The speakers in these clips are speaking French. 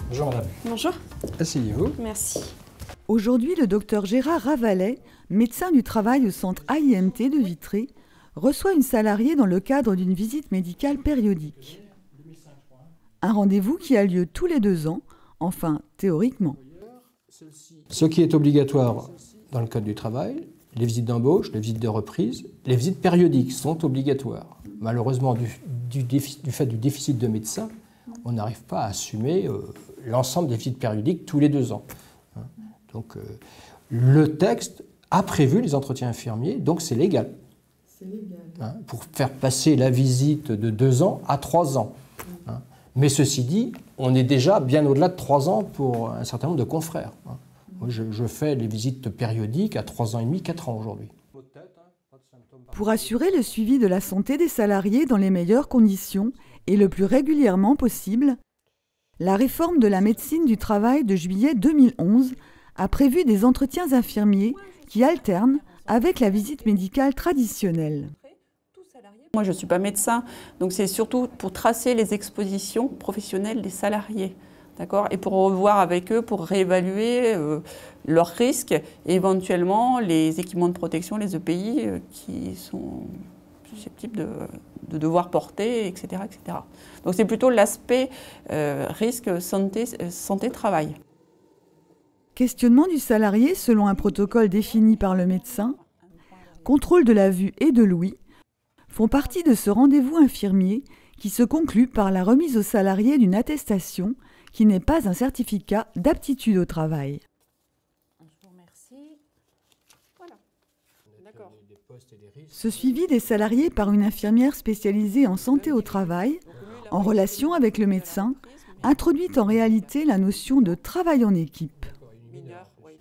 Bonjour madame. Bonjour. Asseyez-vous. Merci. Aujourd'hui, le docteur Gérard Ravalet, médecin du travail au centre AIMT de Vitré, reçoit une salariée dans le cadre d'une visite médicale périodique. Un rendez-vous qui a lieu tous les 2 ans, enfin théoriquement. Ce qui est obligatoire dans le code du travail, les visites d'embauche, les visites de reprise, les visites périodiques sont obligatoires. Malheureusement, du fait du déficit de médecins, on n'arrive pas à assumer l'ensemble des visites périodiques tous les 2 ans. Donc le texte a prévu les entretiens infirmiers, donc c'est légal. C'est légal. Pour faire passer la visite de 2 ans à 3 ans. Mais ceci dit, on est déjà bien au-delà de 3 ans pour un certain nombre de confrères. Moi, je fais les visites périodiques à 3 ans et demi, 4 ans aujourd'hui. Pour assurer le suivi de la santé des salariés dans les meilleures conditions et le plus régulièrement possible, la réforme de la médecine du travail de juillet 2011 a prévu des entretiens infirmiers qui alternent avec la visite médicale traditionnelle. Moi, je ne suis pas médecin, donc c'est surtout pour tracer les expositions professionnelles des salariés. Et pour revoir avec eux, pour réévaluer leurs risques et éventuellement les équipements de protection, les EPI, qui sont susceptibles de devoir porter, etc., etc. Donc c'est plutôt l'aspect risque santé-travail. Questionnement du salarié selon un protocole défini par le médecin, contrôle de la vue et de l'ouïe, font partie de ce rendez-vous infirmier qui se conclut par la remise au salarié d'une attestation qui n'est pas un certificat d'aptitude au travail. Ce suivi des salariés par une infirmière spécialisée en santé au travail, en relation avec le médecin, introduit en réalité la notion de travail en équipe.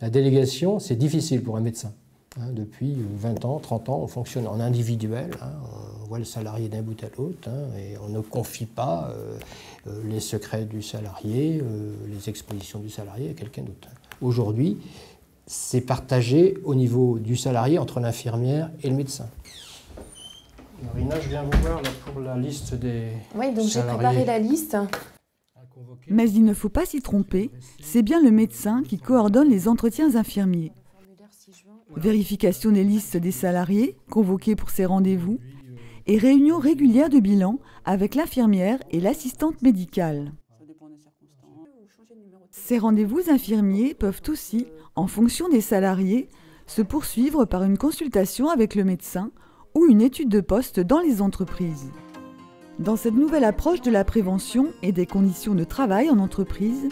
La délégation, c'est difficile pour un médecin. Depuis 20 ans, 30 ans, on fonctionne en individuel. On voit le salarié d'un bout à l'autre et on ne confie pas les secrets du salarié, les expositions du salarié à quelqu'un d'autre. Aujourd'hui, c'est partagé au niveau du salarié entre l'infirmière et le médecin. Marina, je viens vous voir là, pour la liste des Oui, donc j'ai préparé la liste. Mais il ne faut pas s'y tromper, c'est bien le médecin qui coordonne les entretiens infirmiers. Vérification des listes des salariés convoqués pour ces rendez-vous et réunion régulière de bilan avec l'infirmière et l'assistante médicale. Ces rendez-vous infirmiers peuvent aussi, en fonction des salariés, se poursuivre par une consultation avec le médecin ou une étude de poste dans les entreprises. Dans cette nouvelle approche de la prévention et des conditions de travail en entreprise,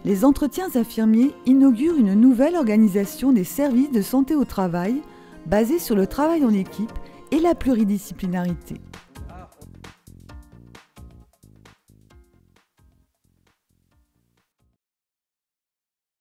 les entretiens infirmiers inaugurent une nouvelle organisation des services de santé au travail basée sur le travail en équipe et la pluridisciplinarité.